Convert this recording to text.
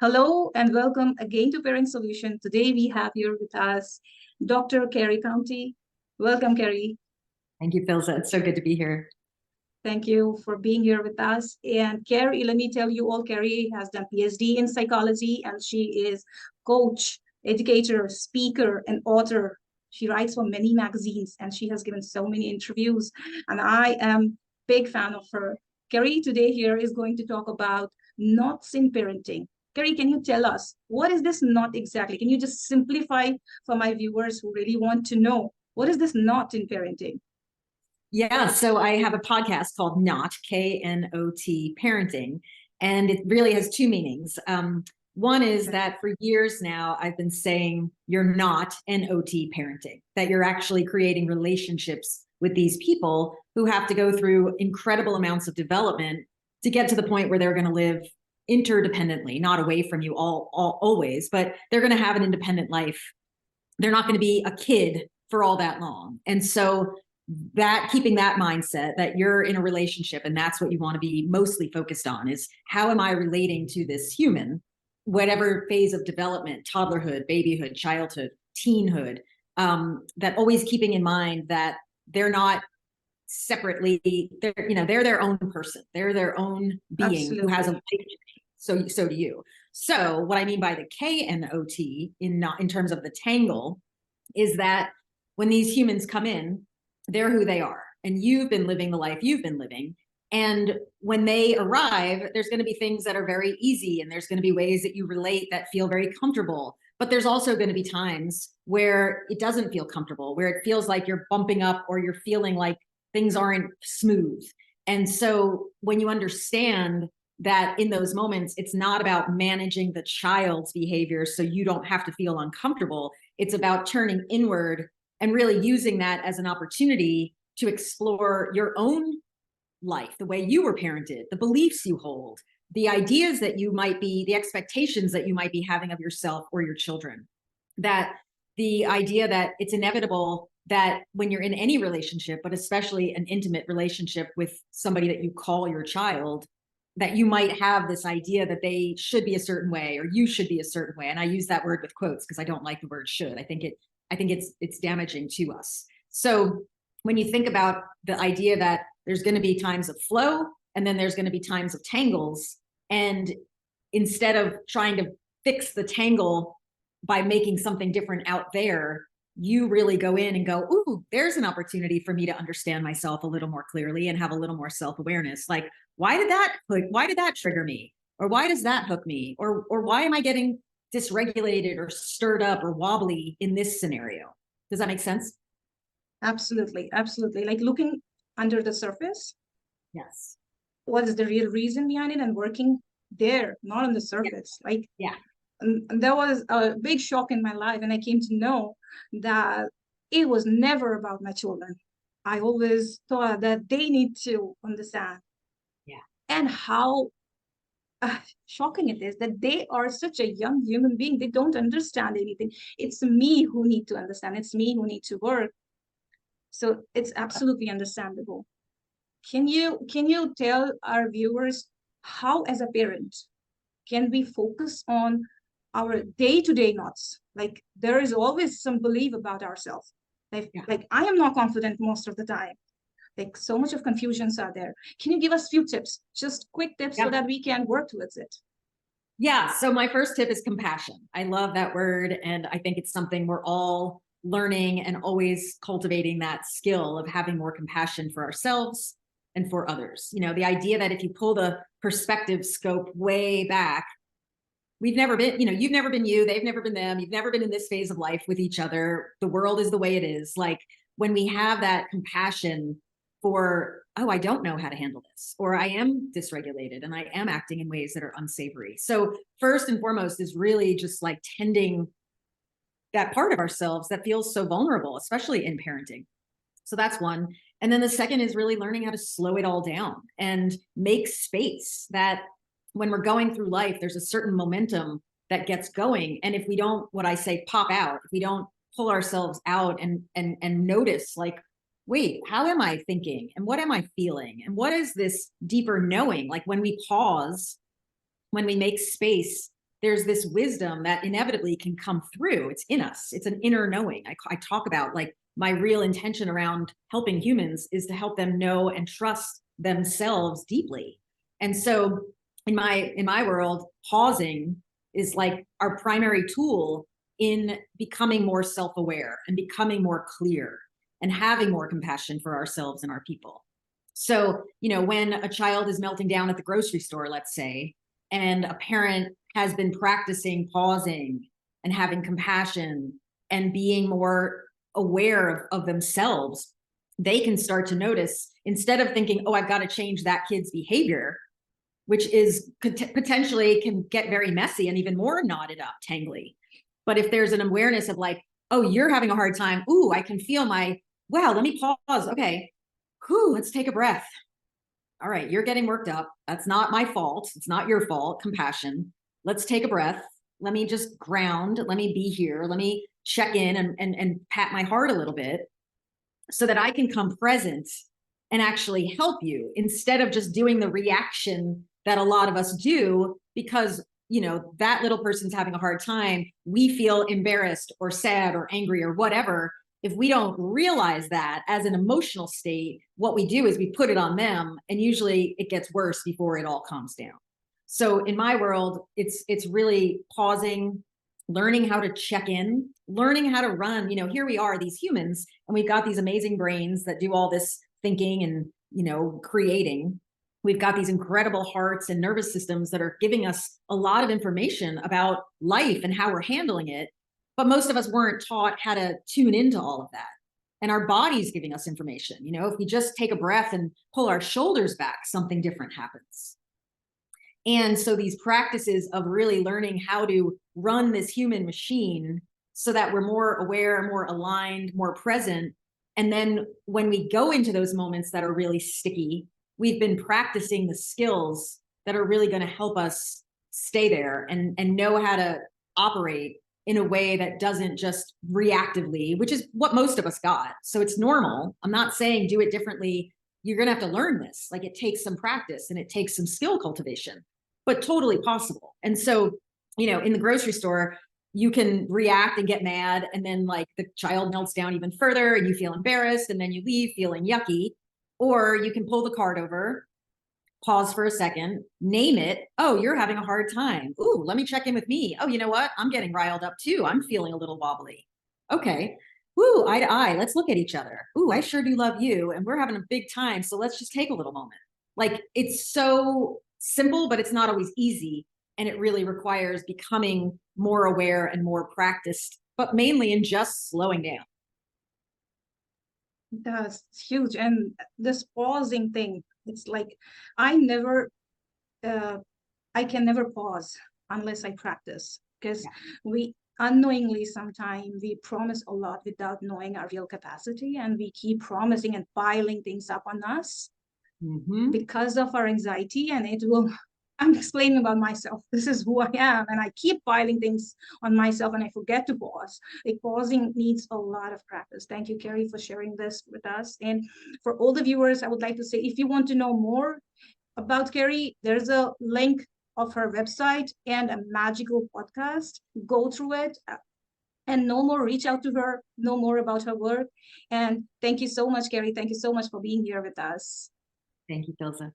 Hello and welcome again to Parent Solution. Today we have here with us Dr. Carrie Contey. Welcome, Carrie. Thank you, Philza. It's so good to be here. Thank you for being here with us. And Carrie, let me tell you all, Carrie has done PhD in psychology and she is coach, educator, speaker, and author. She writes for many magazines and she has given so many interviews. And I am big fan of her. Carrie today here is going to talk about knots in parenting. Carrie, can you tell us what is this knot exactly? Can you just simplify for my viewers who really want to know what is this knot in parenting? Yeah, so I have a podcast called Not, K-N-O-T, Parenting, and it really has two meanings. One is that for years now, I've been saying you're not N-O-T parenting, that you're actually creating relationships with these people who have to go through incredible amounts of development to get to the point where they're going to live interdependently, not away from you always, but they're going to have an independent life. They're not going to be a kid for all that long. And so that keeping that mindset that you're in a relationship and that's what you want to be mostly focused on is how am I relating to this human, whatever phase of development, toddlerhood, babyhood, childhood, teenhood, that always keeping in mind that they're not separately, they're their own person. They're their own being. Absolutely. Who has a so do you. So what I mean by the K-N-O-T in terms of the tangle is that when these humans come in, they're who they are. And you've been living the life you've been living. And when they arrive, there's going to be things that are very easy. And there's going to be ways that you relate that feel very comfortable. But there's also going to be times where it doesn't feel comfortable, where it feels like you're bumping up or you're feeling like things aren't smooth. And so when you understand that in those moments, it's not about managing the child's behavior so you don't have to feel uncomfortable. It's about turning inward and really using that as an opportunity to explore your own life, the way you were parented, the beliefs you hold, the ideas that you might be, the expectations that you might be having of yourself or your children. That the idea that it's inevitable that when you're in any relationship, but especially an intimate relationship with somebody that you call your child, that you might have this idea that they should be a certain way or you should be a certain way. And I use that word with quotes because I don't like the word should. I think it's damaging to us. So when you think about the idea that there's going to be times of flow and then there's going to be times of tangles, and instead of trying to fix the tangle by making something different out there, you really go in and go, ooh, there's an opportunity for me to understand myself a little more clearly and have a little more self-awareness. Like, why did that trigger me? Or why does that hook me? Or why am I getting dysregulated or stirred up or wobbly in this scenario? Does that make sense? Absolutely. Absolutely. Like looking under the surface. Yes. What is the real reason behind it and working there, not on the surface. Yeah. Like, yeah. And there was a big shock in my life. And I came to know that it was never about my children. I always thought that they need to understand. Yeah. And how shocking it is that they are such a young human being. They don't understand anything. It's me who need to understand. It's me who need to work. So it's absolutely understandable. Can you tell our viewers how, as a parent, can we focus on our day-to-day knots? Like there is always some belief about ourselves. Like I am not confident most of the time. Like so much of confusions are there. Can you give us a few tips, just quick tips so that we can work towards it? Yeah. So my first tip is compassion. I love that word. And I think it's something we're all learning and always cultivating that skill of having more compassion for ourselves and for others. You know, the idea that if you pull the perspective scope way back, we've never been, you've never been you, they've never been them, you've never been in this phase of life with each other. The world is the way it is. Like when we have that compassion for, oh, I don't know how to handle this, or I am dysregulated and I am acting in ways that are unsavory. So first and foremost is really just like tending that part of ourselves that feels so vulnerable, especially in parenting. So that's one. And then the second is really learning how to slow it all down and make space that when we're going through life, there's a certain momentum that gets going. And if we don't, what I say, pop out, if we don't pull ourselves out and notice like, wait, how am I thinking? And what am I feeling? And what is this deeper knowing? Like when we pause, when we make space there's this wisdom that inevitably can come through. It's in us. It's an inner knowing. I talk about, like, my real intention around helping humans is to help them know and trust themselves deeply. And so in my world, pausing is like our primary tool in becoming more self-aware and becoming more clear and having more compassion for ourselves and our people. So, when a child is melting down at the grocery store, let's say, and a parent has been practicing pausing and having compassion and being more aware of themselves, they can start to notice, instead of thinking, oh, I've got to change that kid's behavior, which is potentially can get very messy and even more knotted up, tangly. But if there's an awareness of, like, oh, you're having a hard time. Ooh, I can feel wow, let me pause. Okay. Whew, let's take a breath. All right, you're getting worked up. That's not my fault. It's not your fault. Compassion. Let's take a breath. Let me just ground. Let me be here. Let me check in and pat my heart a little bit so that I can come present and actually help you, instead of just doing the reaction that a lot of us do because, that little person's having a hard time. We feel embarrassed or sad or angry or whatever. If we don't realize that as an emotional state, what we do is we put it on them, and usually it gets worse before it all calms down. So in my world, it's really pausing, learning how to check in, learning how to run. Here we are, these humans, and we've got these amazing brains that do all this thinking and, creating. We've got these incredible hearts and nervous systems that are giving us a lot of information about life and how we're handling it. But most of us weren't taught how to tune into all of that. And our body's giving us information. If we just take a breath and pull our shoulders back, something different happens. And so these practices of really learning how to run this human machine so that we're more aware, more aligned, more present. And then when we go into those moments that are really sticky, we've been practicing the skills that are really going to help us stay there and know how to operate in a way that doesn't just reactively, which is what most of us got. So it's normal. I'm not saying do it differently. You're going to have to learn this. Like, it takes some practice and it takes some skill cultivation, but totally possible. And so, in the grocery store, you can react and get mad, and then, like, the child melts down even further and you feel embarrassed, and then you leave feeling yucky. Or you can pull the cart over, pause for a second, name it. Oh, you're having a hard time. Ooh, let me check in with me. Oh, you know what? I'm getting riled up too. I'm feeling a little wobbly. Okay. Ooh, eye to eye. Let's look at each other. Ooh, I sure do love you. And we're having a big time. So let's just take a little moment. Like, it's so simple, but it's not always easy. And it really requires becoming more aware and more practiced, but mainly in just slowing down. That's huge. And this pausing thing, it's like I uh, can never pause unless I practice, because we unknowingly sometimes we promise a lot without knowing our real capacity, and we keep promising and piling things up on us because of our anxiety, and it will I'm explaining about myself. This is who I am, and I keep piling things on myself, and I forget to pause. Like, pausing needs a lot of practice. Thank you, Carrie, for sharing this with us. And for all the viewers, I would like to say, if you want to know more about Carrie, there's a link of her website and a magical podcast. Go through it and know more. Reach out to her, know more about her work. And thank you so much, Carrie. Thank you so much for being here with us. Thank you, Filza.